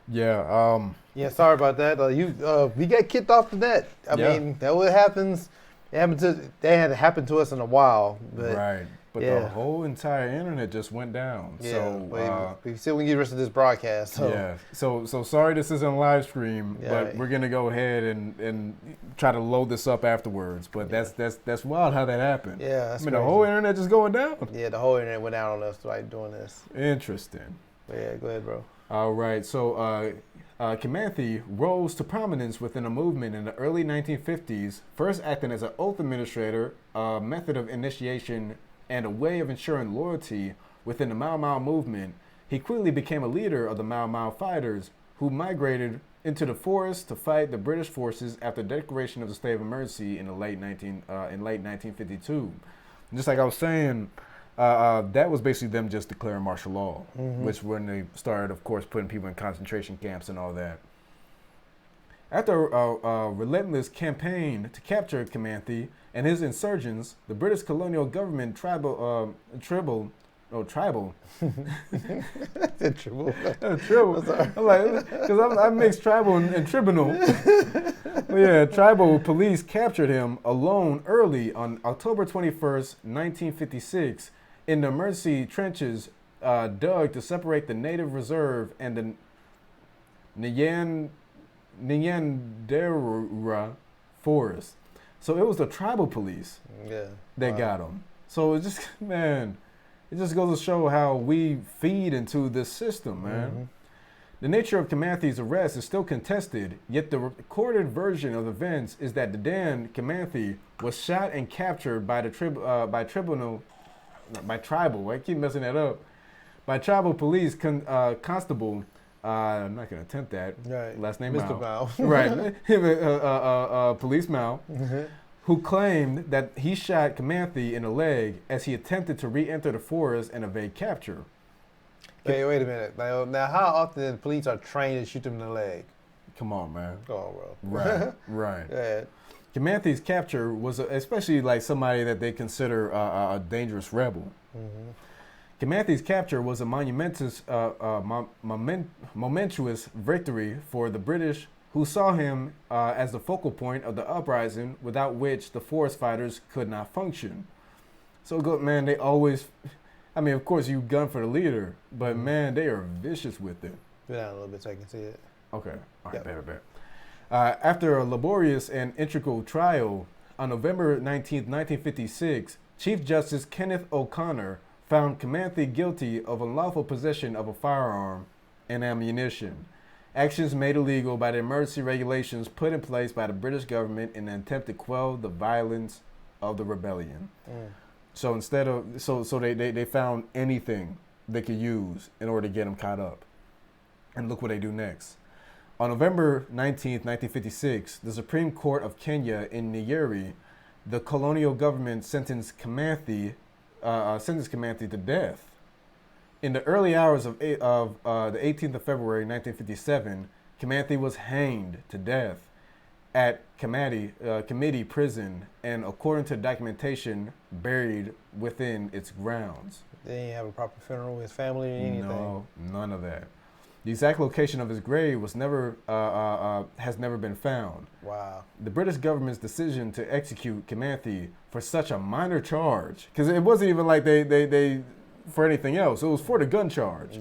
Yeah. Yeah, sorry about that. We got kicked off the net. I Yeah. mean, that what happens. They hadn't happened to us in a while, but Right. But the yeah, whole entire internet just went down. yeah. So But we still we get the rest of this broadcast. So yeah. So sorry this isn't live stream, yeah, but we're gonna go ahead and try to load this up afterwards. But that's wild how that happened. yeah, that's I mean crazy. the whole internet just going down. Yeah, the whole internet went out on us like doing this. Interesting. But yeah, go ahead, bro. All right. So Kamanthi rose to prominence within a movement in the early 1950s, first acting as an oath administrator, a method of initiation, and a way of ensuring loyalty within the Mau Mau movement. He quickly became a leader of the Mau Mau fighters who migrated into the forest to fight the British forces after the declaration of the state of emergency in late 1952. And just like I was saying, that was basically them just declaring martial law, which when they started, of course, putting people in concentration camps and all that. After a relentless campaign to capture Kamanthi and his insurgents, the British colonial government tribal, tribal. Tribal. I'm like, because I mixed tribal and tribunal. Yeah, tribal police captured him alone early on October 21st, 1956, in the emergency trenches dug to separate the native reserve and the Nyandera forest. So it was the tribal police that got him. So it just, man, it just goes to show how we feed into this system, man. The nature of Kamanthi's arrest is still contested, yet the recorded version of events is that Dan Kamanthi was shot and captured by the tribal. I keep messing that up. By tribal police constable. I'm not gonna attempt that. Right. Last name Mr. Mao. Mao. Right. Police Mao, who claimed that he shot Kamanthi in the leg as he attempted to re-enter the forest and evade capture. Wait a minute. Now, how often the police are trained to shoot them in the leg? Come on, man. Come on, bro. Right. Go ahead. Kamanthi's capture was especially like somebody that they consider a dangerous rebel. Kamanthi's capture was a momentous victory for the British, who saw him as the focal point of the uprising, without which the forest fighters could not function. So, good man, they always. I mean, of course, you gun for the leader, but man, they are vicious with it. Go down a little bit so I can see it. Okay. All right, Yep. bet. After a laborious and integral trial, on November 19th, 1956, Chief Justice Kenneth O'Connor found Kamanthi guilty of unlawful possession of a firearm and ammunition, actions made illegal by the emergency regulations put in place by the British government in an attempt to quell the violence of the rebellion. So instead of they found anything they could use in order to get him caught up. And look what they do next. On November 19th, 1956, the Supreme Court of Kenya in Nyeri, the colonial government sentenced Kamanthi to death. In the early hours of the 18th of February, 1957, Kamanthi was hanged to death at Committee Prison, and according to documentation, buried within its grounds. They didn't have a proper funeral with his family or anything? No, none of that. The exact location of his grave has never been found. Wow. The British government's decision to execute Kamanthi for such a minor charge, because it wasn't even like they for anything else, it was for the gun charge,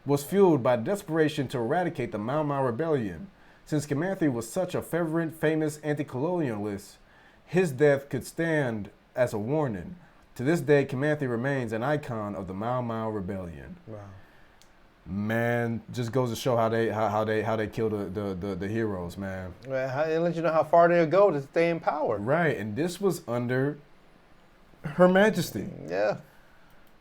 was fueled by desperation to eradicate the Mau Mau rebellion. Since Kamanthi was such a fervent, famous anti-colonialist, his death could stand as a warning. To this day, Kamanthi remains an icon of the Mau Mau rebellion. Wow. Man, just goes to show how they kill the heroes, man. Well, it lets you know how far they'll go to stay in power. Right, and this was under Her Majesty. Yeah.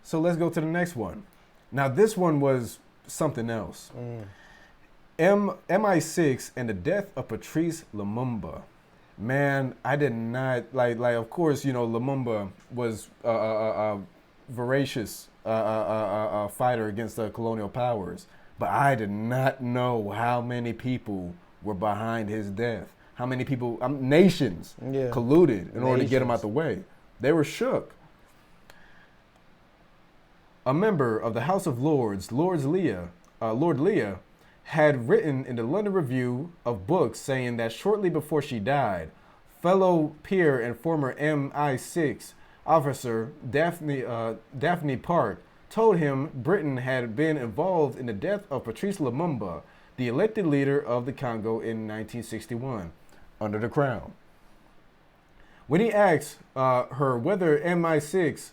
So let's go to the next one. Now this one was something else. MI6 and the death of Patrice Lumumba. Man, I did not like. Of course, Lumumba was a voracious fighter against the colonial powers, but I did not know how many people were behind his death. How many people, nations, colluded in order to get him out the way. They were shook. A member of the House of Lords, Lord Leah, had written in the London Review of Books saying that shortly before she died, fellow peer and former MI6 officer Daphne Park told him Britain had been involved in the death of Patrice Lumumba, the elected leader of the Congo in 1961, under the Crown. When he asked her whether MI6,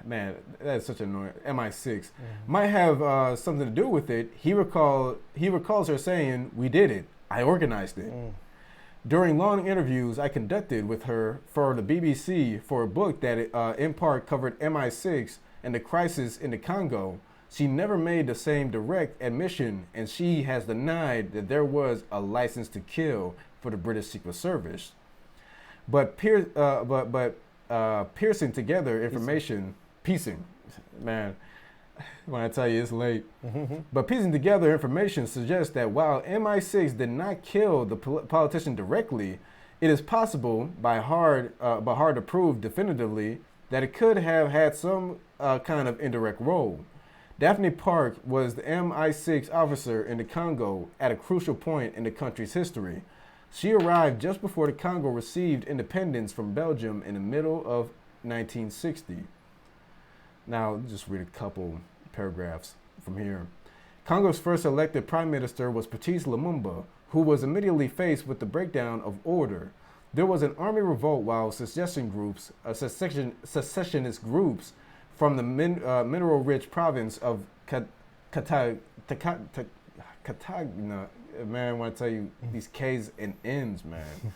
man, that is such annoying, MI6, might have something to do with it, he recalls her saying, "We did it. I organized it." During long interviews I conducted with her for the BBC for a book that in part covered MI6 and the crisis in the Congo, she never made the same direct admission, and she has denied that there was a license to kill for the British Secret Service. But piecing together information, man, when I tell you it's late. But piecing together information suggests that while MI6 did not kill the politician directly, it is possible, but hard to prove definitively, that it could have had some kind of indirect role. Daphne Park was the MI6 officer in the Congo at a crucial point in the country's history. She arrived just before the Congo received independence from Belgium in the middle of 1960. Now, just read a couple paragraphs from here. Congo's first elected prime minister was Patrice Lumumba, who was immediately faced with the breakdown of order. There was an army revolt while secessionist groups from the mineral-rich province of Katagna, man, when I tell you these K's and N's, man,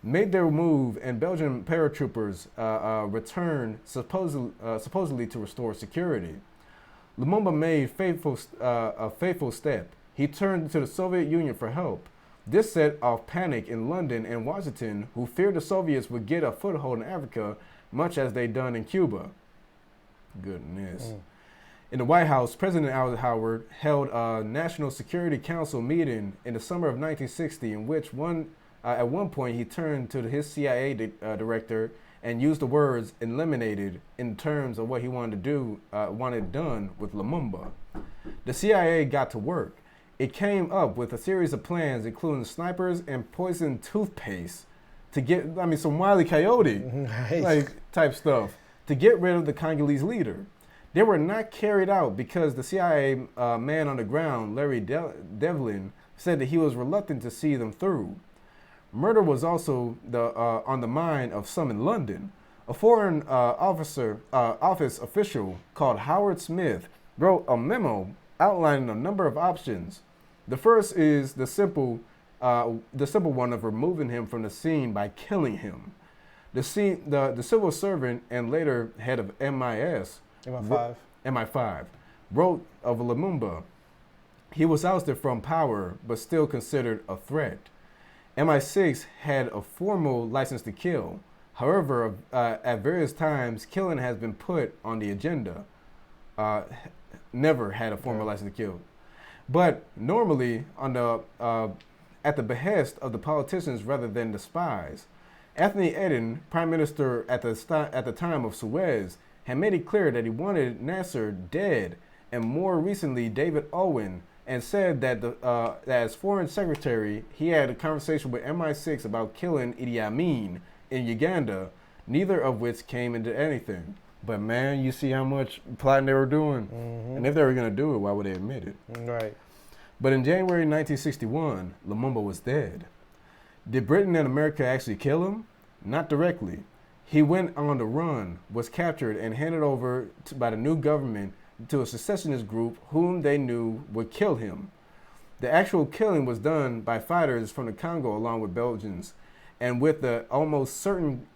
made their move, and Belgian paratroopers returned supposedly to restore security. Lumumba made a faithful step. He turned to the Soviet Union for help. This set off panic in London and Washington, who feared the Soviets would get a foothold in Africa, much as they'd done in Cuba. Goodness. In the White House, President Howard held a National Security Council meeting in the summer of 1960, in which at one point he turned to his CIA director and used the words "eliminated" in terms of what he wanted done with Lumumba. The CIA got to work. It came up with a series of plans, including snipers and poison toothpaste, to get, some Wile E. Coyote type stuff, to get rid of the Congolese leader. They were not carried out because the CIA man on the ground, Larry Devlin, said that he was reluctant to see them through. Murder was also on the mind of some in London. A foreign office official called Howard Smith wrote a memo outlining a number of options. The first is the simple one of removing him from the scene by killing him. The civil servant and later head of MI5 wrote of Lumumba. He was ousted from power, but still considered a threat. MI6 had a formal license to kill. However, at various times, killing has been put on the agenda. Never had a formal license to kill. But normally at the behest of the politicians rather than the spies. Anthony Eden, prime minister at the time of Suez, had made it clear that he wanted Nasser dead, and more recently David Owen, and said that as foreign secretary, he had a conversation with MI6 about killing Idi Amin in Uganda, neither of which came into anything. But man, you see how much plotting they were doing. And if they were going to do it, why would they admit it? Right. But in January 1961, Lumumba was dead. Did Britain and America actually kill him? Not directly. He went on the run, was captured, and handed over by the new government to a secessionist group whom they knew would kill him. The actual killing was done by fighters from the Congo along with Belgians, and with the almost certain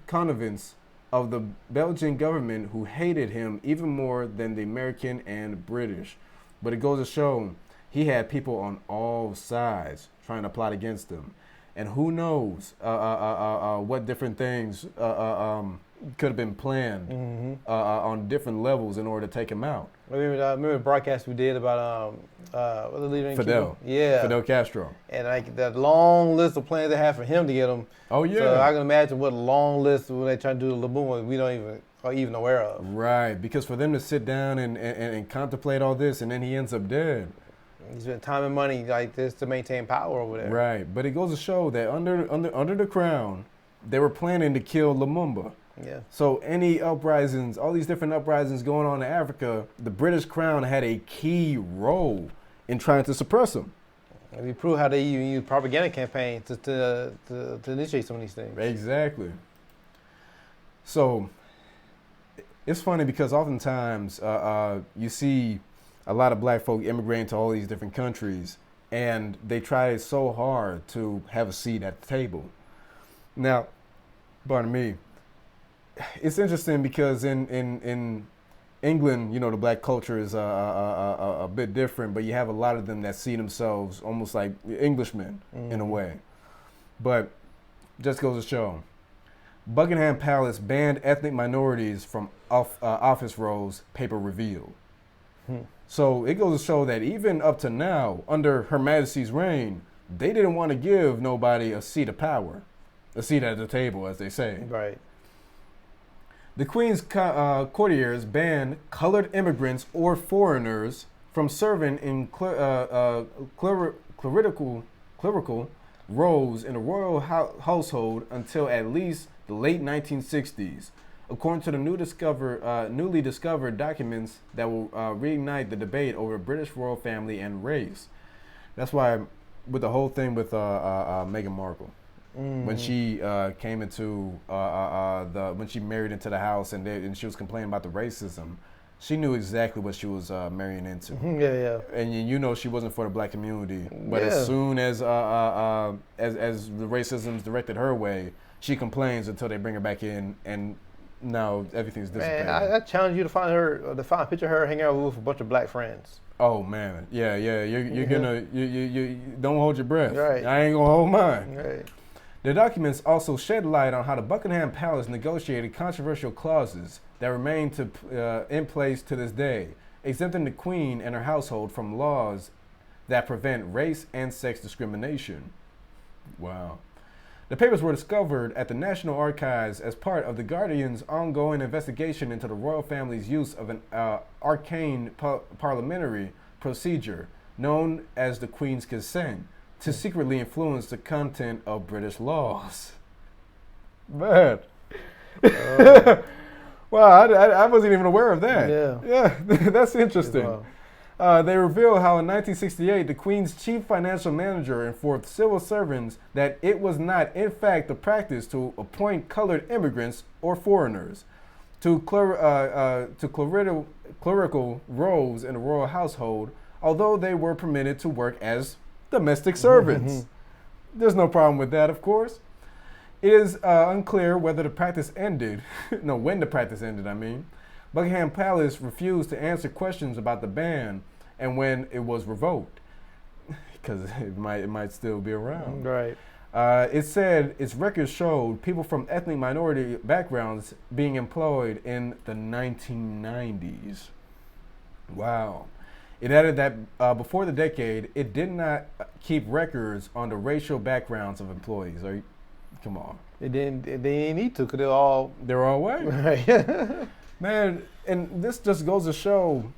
connivance of the Belgian government, who hated him even more than the American and British. But it goes to show he had people on all sides trying to plot against him. And who knows what different things could have been planned on different levels in order to take him out. Remember the broadcast we did about what the leader in Fidel. Cuba? Yeah. Fidel Castro. And like that long list of plans they have for him to get him. Oh yeah. So I can imagine what a long list when they try to do the Lumumba we don't even aware of. Right, because for them to sit down and contemplate all this and then he ends up dead. You spend time and money like this to maintain power over there. Right, but it goes to show that under the crown, they were planning to kill Lumumba. Yeah. So any uprisings, all these different uprisings going on in Africa, the British crown had a key role in trying to suppress them. And we prove how they use propaganda campaign to initiate some of these things. Exactly. So it's funny because oftentimes you see a lot of black folk immigrating to all these different countries, and they try so hard to have a seat at the table. Now, pardon me, it's interesting because in England, you know, the black culture is a bit different, but you have a lot of them that see themselves almost like Englishmen in a way. But just goes to show, Buckingham Palace banned ethnic minorities from office roles, paper revealed. So it goes to show that even up to now, under Her Majesty's reign, they didn't want to give nobody a seat of power, a seat at the table, as they say. Right. The Queen's courtiers banned colored immigrants or foreigners from serving in clerical roles in the royal household until at least the late 1960s, according to the newly discovered documents that will reignite the debate over British royal family and race. That's why, with the whole thing with Meghan Markle, when she came into when she married into the house and she was complaining about the racism, she knew exactly what she was marrying into. Yeah. And you know she wasn't for the black community, but Yeah. as soon as the racism's directed her way, she complains until they bring her back in, and now everything's dissipated. Man, I challenge you to find a picture of her hanging out with a bunch of black friends. Oh man, yeah. You're gonna you don't hold your breath. Right. I ain't gonna hold mine. Right. The documents also shed light on how the Buckingham Palace negotiated controversial clauses that remain in place to this day, exempting the Queen and her household from laws that prevent race and sex discrimination. Wow. The papers were discovered at the National Archives as part of the Guardian's ongoing investigation into the royal family's use of an arcane parliamentary procedure known as the Queen's Consent to secretly influence the content of British laws. Man. Wow, I wasn't even aware of that. Yeah, that's interesting. Wow. They reveal how in 1968, the Queen's chief financial manager informed civil servants that it was not, in fact, the practice to appoint colored immigrants or foreigners to clerical roles in the royal household, although they were permitted to work as domestic servants. There's no problem with that, of course. It is unclear whether the practice ended, when the practice ended, I mean. Buckingham Palace refused to answer questions about the ban and when it was revoked, because it might still be around. Right. It said its records showed people from ethnic minority backgrounds being employed in the 1990s. Wow. It added that before the decade, it did not keep records on the racial backgrounds of employees. Come on. They didn't need to, because they're all white. Right. Man, and this just goes to show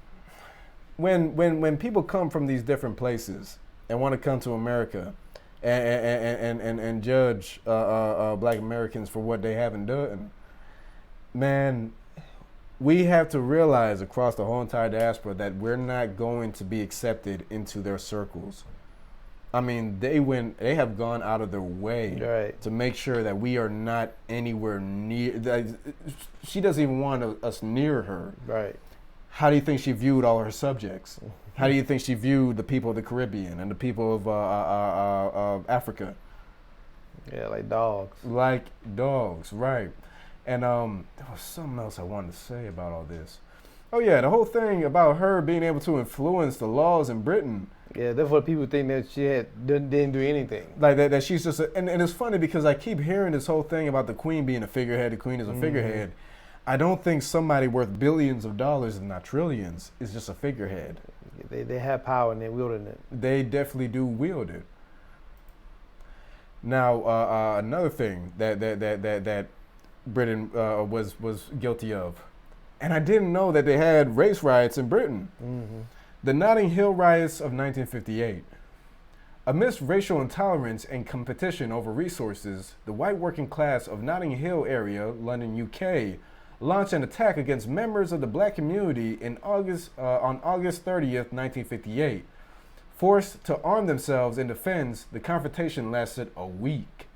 when people come from these different places and want to come to America and judge black Americans for what they haven't done, man, we have to realize across the whole entire diaspora that we're not going to be accepted into their circles. I mean, they have gone out of their way to make sure that we are not anywhere near. She doesn't even want us near her. Right. How do you think she viewed all her subjects? How do you think she viewed the people of the Caribbean and the people of Africa? Yeah, like dogs. Like dogs, right. And there was something else I wanted to say about all this. Oh yeah, the whole thing about her being able to influence the laws in Britain. Yeah, that's what people think, that she didn't do anything. Like that she's just and it's funny because I keep hearing this whole thing about the Queen being a figurehead, the Queen is a figurehead. I don't think somebody worth billions of dollars, if not trillions, is just a figurehead. They have power and they're wielding it. They definitely do wield it. Now, another thing that Britain was guilty of, and I didn't know that they had race riots in Britain. The Notting Hill riots of 1958. Amidst racial intolerance and competition over resources, the white working class of Notting Hill area, London, UK, launched an attack against members of the black community on August 30th, 1958. Forced to arm themselves in defense, the confrontation lasted a week.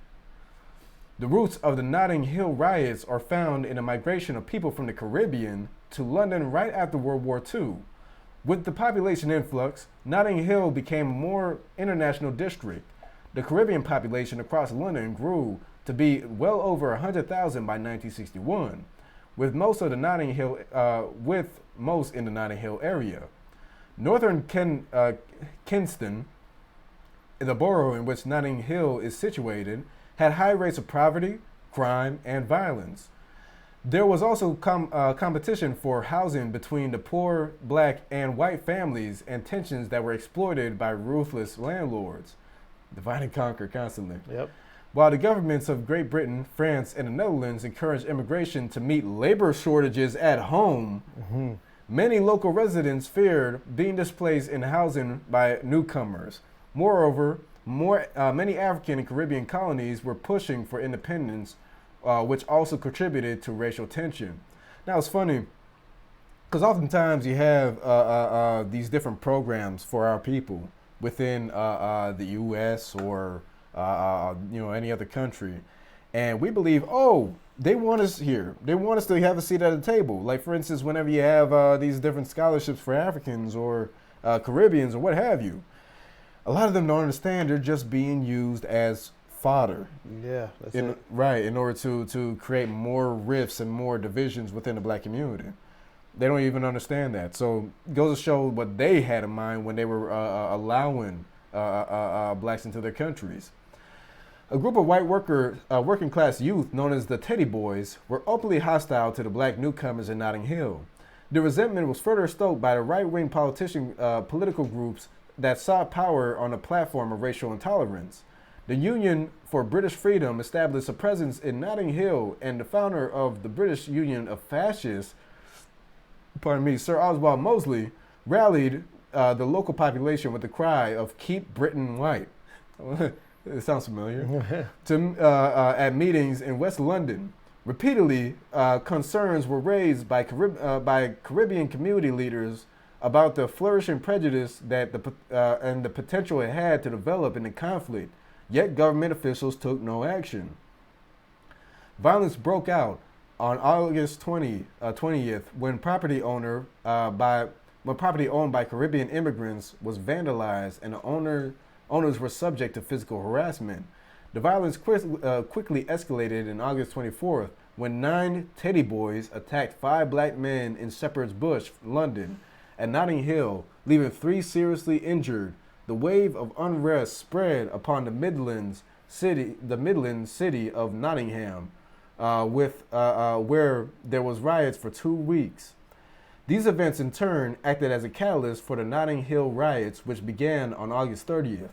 The roots of the Notting Hill riots are found in a migration of people from the Caribbean to London right after World War II. With the population influx, Notting Hill became a more international district. The Caribbean population across London grew to be well over 100,000 by 1961, with most in the Notting Hill area. Northern Kingston, the borough in which Notting Hill is situated, had high rates of poverty, crime, and violence. There was also competition for housing between the poor black and white families and tensions that were exploited by ruthless landlords. Divide and conquer constantly. Yep. While the governments of Great Britain, France, and the Netherlands encouraged immigration to meet labor shortages at home, many local residents feared being displaced in housing by newcomers. Moreover, many African and Caribbean colonies were pushing for independence, which also contributed to racial tension. Now, it's funny, because oftentimes you have these different programs for our people within the U.S. or any other country, and we believe, they want us here. They want us to have a seat at the table. Like, for instance, whenever you have these different scholarships for Africans or Caribbeans or what have you, a lot of them don't understand they're just being used as fodder. Yeah, that's it. Right, in order to create more rifts and more divisions within the black community. They don't even understand that. So it goes to show what they had in mind when they were allowing blacks into their countries. A group of white working class youth known as the Teddy Boys were openly hostile to the black newcomers in Notting Hill. The resentment was further stoked by the right-wing political groups that sought power on a platform of racial intolerance. The Union for British Freedom established a presence in Notting Hill, and the founder of the British Union of Fascists, Sir Oswald Mosley, rallied the local population with the cry of "Keep Britain White." It sounds familiar. At meetings in West London, repeatedly concerns were raised by Caribbean community leaders about the flourishing prejudice that and the potential it had to develop in the conflict. Yet government officials took no action. Violence broke out on August 20th when property owned by Caribbean immigrants was vandalized and the owners were subject to physical harassment. The violence quickly escalated on August 24th when 9 Teddy Boys attacked 5 black men in Shepherd's Bush, London, and Notting Hill, leaving 3 seriously injured. The wave of unrest spread upon the Midland city of Nottingham, where there was riots for 2 weeks. These events in turn acted as a catalyst for the Notting Hill riots, which began on August 30th.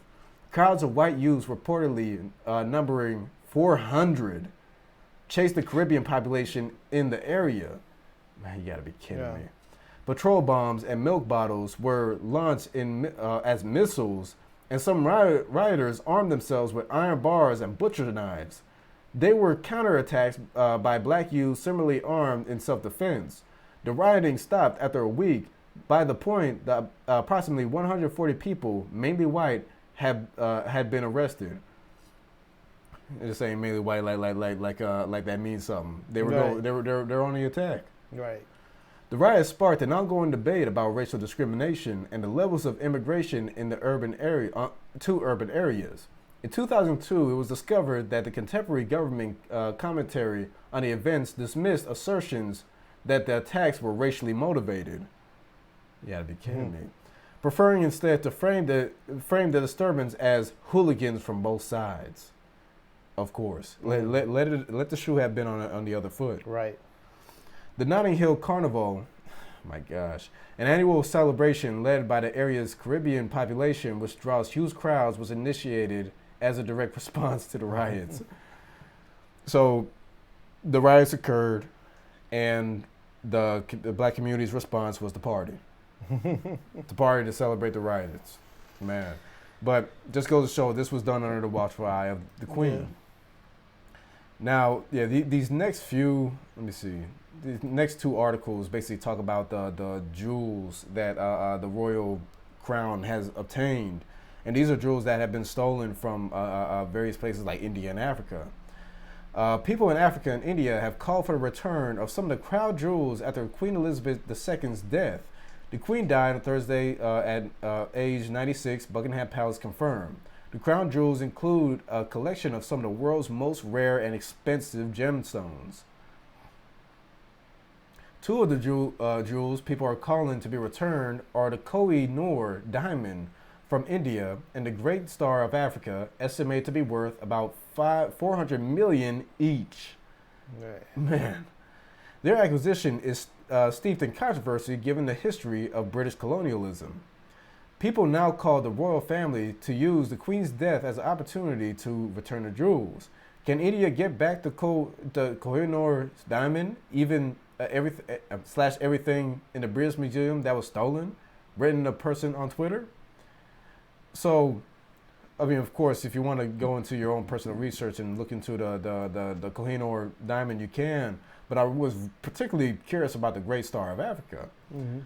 Crowds of white youths, reportedly numbering 400, chased the Caribbean population in the area. Man, you gotta be kidding me. Patrol bombs and milk bottles were launched as missiles, and some rioters armed themselves with iron bars and butcher knives. They were counterattacked by black youths similarly armed in self-defense. The rioting stopped after a week. By the point that approximately 140 people, mainly white, had been arrested. Just saying mainly white, like that means something. They were on the attack. Right. The riots sparked an ongoing debate about racial discrimination and the levels of immigration in the to urban areas. In 2002, it was discovered that the contemporary government commentary on the events dismissed assertions that the attacks were racially motivated. You gotta be kidding me. Preferring instead to frame the disturbance as hooligans from both sides. Of course, let the shoe have been on the other foot. Right. The Notting Hill Carnival, my gosh, an annual celebration led by the area's Caribbean population, which draws huge crowds, was initiated as a direct response to the riots. So, the riots occurred, and the black community's response was the party. to party to celebrate the riots. Man. But just goes to show this was done under the watchful eye of the Queen. Yeah. Now, yeah, these next few, let me see, these next two articles basically talk about the jewels that the royal crown has obtained. And these are jewels that have been stolen from various places like India and Africa. People in Africa and India have called for the return of some of the crown jewels after Queen Elizabeth II's death. The Queen died on Thursday at age 96, Buckingham Palace confirmed. The crown jewels include a collection of some of the world's most rare and expensive gemstones. Two of the jewels people are calling to be returned are the Koh-i-Noor diamond from India and the Great Star of Africa, estimated to be worth about 400 million each. Man. Their acquisition is steeped in controversy given the history of British colonialism. People now call the royal family to use the Queen's death as an opportunity to return the jewels. Can India get back the Koh-i-Noor diamond, even everything in the British Museum that was stolen, written a person on Twitter? So, I mean, of course, if you want to go into your own personal research and look into the Koh-i-Noor diamond, you can. But I was particularly curious about the Great Star of Africa. Mm-hmm.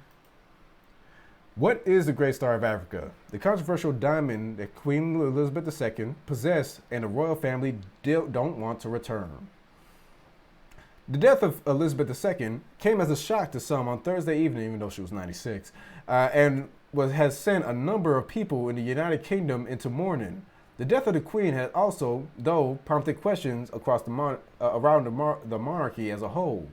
What is the Great Star of Africa? The controversial diamond that Queen Elizabeth II possessed and the royal family don't want to return. The death of Elizabeth II came as a shock to some on Thursday evening, even though she was 96, and has sent a number of people in the United Kingdom into mourning. The death of the Queen has also, though, prompted questions across around the monarchy as a whole.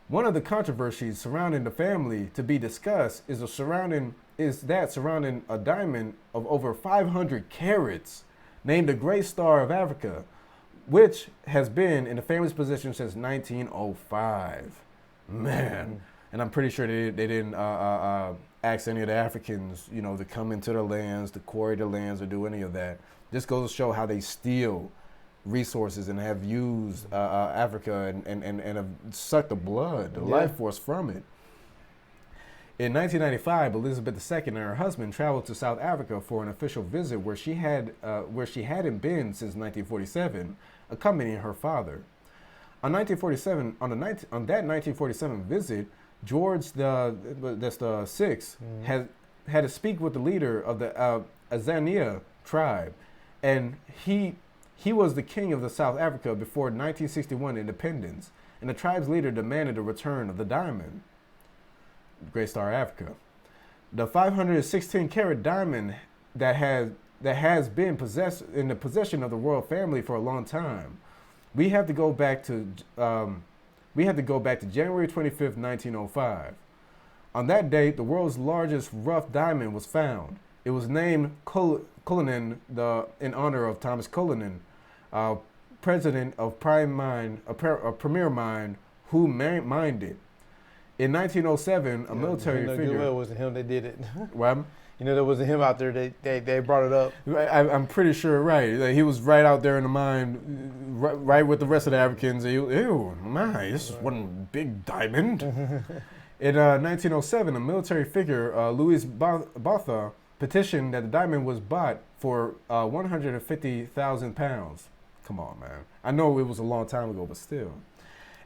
One of the controversies surrounding the family to be discussed is surrounding a diamond of over 500 carats, named the Great Star of Africa, which has been in the family's possession since 1905. Man, and I'm pretty sure they didn't ask any of the Africans, to come into their lands, to quarry their lands, or do any of that. Just goes to show how they steal resources and have used Africa and have sucked the blood, the life force from it. In 1995, Elizabeth II and her husband traveled to South Africa for an official visit where she hadn't been since 1947, accompanying her father. On that 1947 visit, George the Sixth had to speak with the leader of the Azania tribe, and he was the king of the South Africa before 1961 independence, and the tribe's leader demanded the return of the diamond, Great Star of Africa. The 516-carat diamond that has been in the possession of the royal family for a long time. We have to go back to January 25th, 1905. On that date, the world's largest rough diamond was found. It was named Cullinan in honor of Thomas Cullinan, president of Premier Mine, who mined it. In 1907, a military figure. It wasn't him that did it. What? There wasn't him out there. They brought it up. I'm pretty sure, right? Like, he was right out there in the mine, right with the rest of the Africans. Ew, my, this is one big diamond. In 1907, a military figure, Louis Botha, petitioned that the diamond was bought for 150,000 pounds. Come on, man. I know it was a long time ago, but still.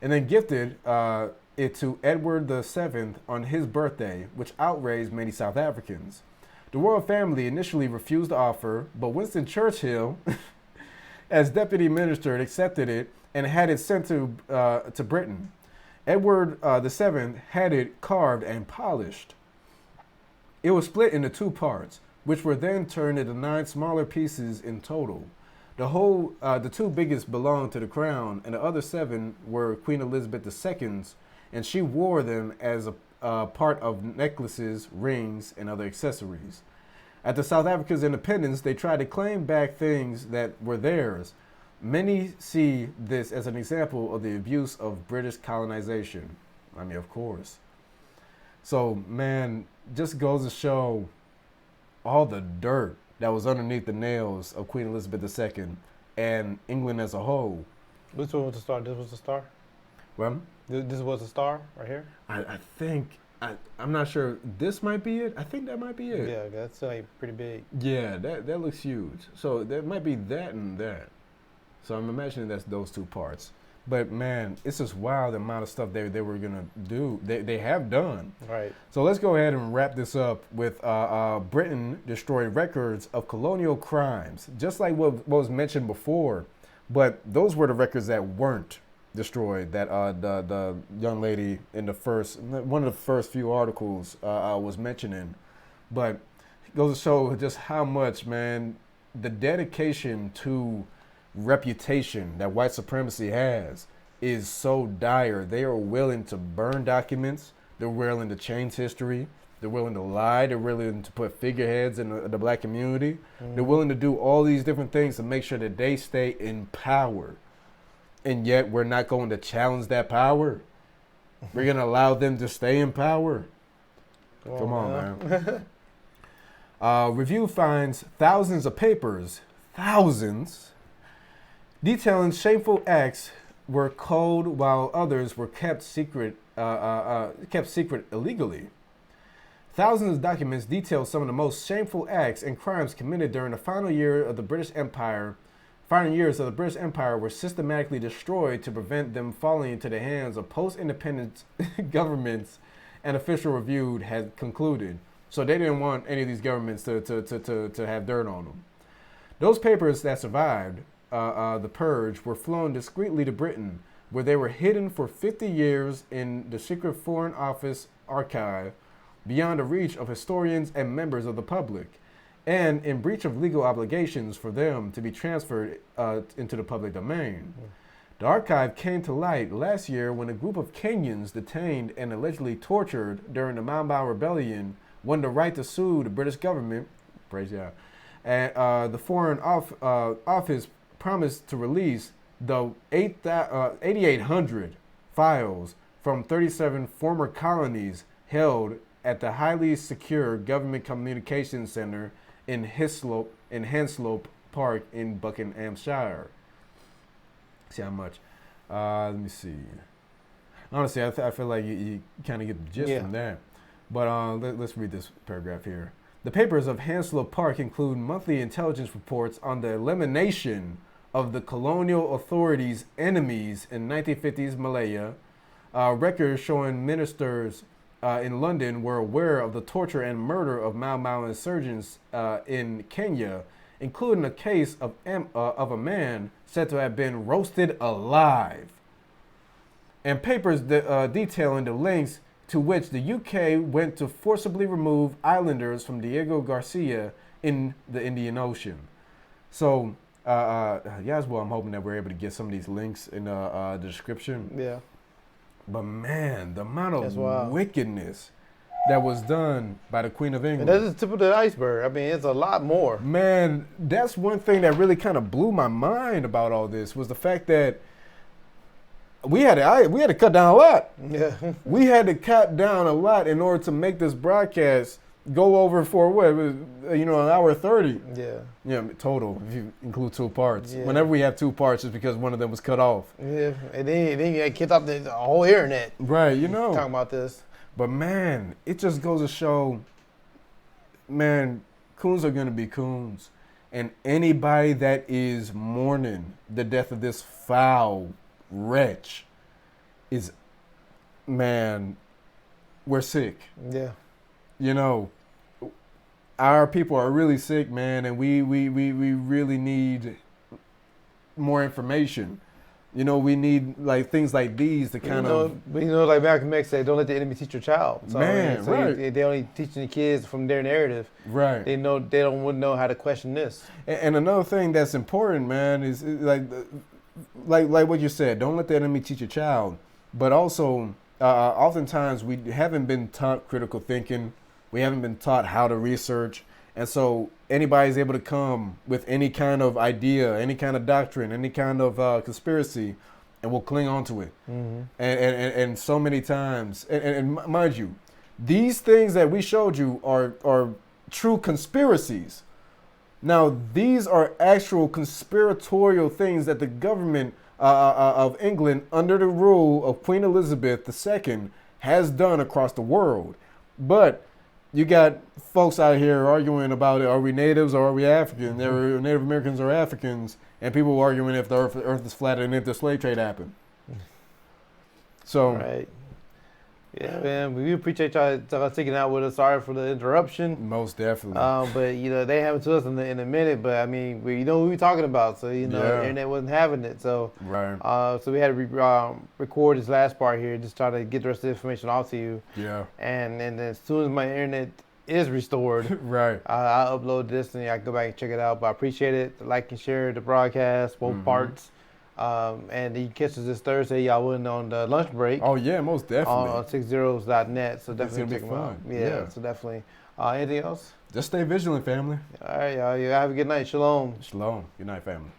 And then gifted it to Edward VII on his birthday, which outraged many South Africans. The royal family initially refused the offer, but Winston Churchill, as deputy minister, accepted it and had it sent to Britain. Edward VII had it carved and polished. It was split into two parts, which were then turned into 9 smaller pieces in total. The two biggest belonged to the crown, and the other 7 were Queen Elizabeth II's, and she wore them as a part of necklaces, rings, and other accessories. After South Africa's independence, they tried to claim back things that were theirs. Many see this as an example of the abuse of British colonization. I mean, of course. So, man, just goes to show all the dirt that was underneath the nails of Queen Elizabeth II and England as a whole. Which one was the star? This was the star? Well, This was the star right here? I think I'm not sure. This might be it. I think that might be it. Yeah, that's like pretty big. Yeah, that looks huge. So there might be that and that. So I'm imagining that's those two parts. But man, it's just wild the amount of stuff they were gonna do. They have done. Right. So let's go ahead and wrap this up with Britain destroyed records of colonial crimes, just like what was mentioned before. But those were the records that weren't destroyed. That the young lady in one of the first few articles was mentioning. But it goes to show just how much, man, the dedication to reputation that white supremacy has is so dire. They are willing to burn documents. They're willing to change history. They're willing to lie. They're willing to put figureheads in the black community. Mm-hmm. They're willing to do all these different things to make sure that they stay in power. And yet we're not going to challenge that power. We're going to allow them to stay in power. Come on, man. Review finds thousands of papers, detailing shameful acts were culled while others were kept secret illegally. Thousands of documents detail some of the most shameful acts and crimes committed during the final years of the British Empire were systematically destroyed to prevent them falling into the hands of post-independence governments, and official review had concluded. So they didn't want any of these governments to have dirt on them. Those papers that survived the purge were flown discreetly to Britain, where they were hidden for 50 years in the secret Foreign Office archive, beyond the reach of historians and members of the public, and in breach of legal obligations for them to be transferred into the public domain. The archive came to light last year when a group of Kenyans detained and allegedly tortured during the Mau Mau Rebellion won the right to sue the British government, praise God, and the Foreign Office promised to release the 8,800 files from 37 former colonies held at the highly secure Government Communications Center in Hanslope Park in Buckinghamshire. See how much? Let me see. Honestly, I feel like you kind of get the gist from that. But let's read this paragraph here. The papers of Hanslope Park include monthly intelligence reports on the elimination of the colonial authorities' enemies in 1950s Malaya, records showing ministers in London were aware of the torture and murder of Mau Mau insurgents in Kenya, including a case of a man said to have been roasted alive, and papers detailing the lengths to which the UK went to forcibly remove islanders from Diego Garcia in the Indian Ocean. So, as well, I'm hoping that we're able to get some of these links in the description. Yeah. But man, the amount of wickedness that was done by the Queen of England. And that's the tip of the iceberg. I mean, it's a lot more. Man, that's one thing that really kind of blew my mind about all this was the fact that we had to cut down a lot. Yeah. We had to cut down a lot in order to make this broadcast go over for what, an hour 30. Yeah. Yeah, total, if you include two parts. Yeah. Whenever we have two parts, it's because one of them was cut off. Yeah, and then you got kicked off the whole internet. Right, talking about this. But man, it just goes to show, man, coons are going to be coons. And anybody that is mourning the death of this foul wretch is, man, we're sick. Yeah. Our people are really sick, man, and we really need more information. We need like things like these to kind of. Like Malcolm X said, don't let the enemy teach your child. So, man, right. They only teaching the kids from their narrative. Right. They wouldn't know how to question this. And another thing that's important, man, is like what you said. Don't let the enemy teach your child. But also, oftentimes we haven't been taught critical thinking. We haven't been taught how to research. And so anybody's able to come with any kind of idea, any kind of doctrine, any kind of conspiracy, and we'll cling on to it. Mm-hmm. And so many times, and mind you, these things that we showed you are true conspiracies. Now, these are actual conspiratorial things that the government of England, under the rule of Queen Elizabeth II, has done across the world. But you got folks out here arguing about are we natives or are we African? Are Native Americans or Africans, and people arguing if the earth is flat and if the slave trade happened. So, Right. Yeah, man. We appreciate y'all sticking out with us. Sorry for the interruption. most definitely. But they have it to us in a minute. But I mean, we what we're talking about. So the internet wasn't having it. So Right. So we had to record this last part here, just try to get the rest of the information off to you. Yeah. And then as soon as my internet is restored, Right. I'll upload this and I can go back and check it out. But I appreciate it. Like and share the broadcast, both parts. And you can catch us this Thursday. Y'all went on the lunch break. Oh yeah, most definitely. On 60s.net. So It's definitely gonna be check them out. fun. Yeah, Yeah. so definitely. Anything else? Just stay vigilant, family. All right, y'all. You have a good night. Shalom. Shalom. Good night, family.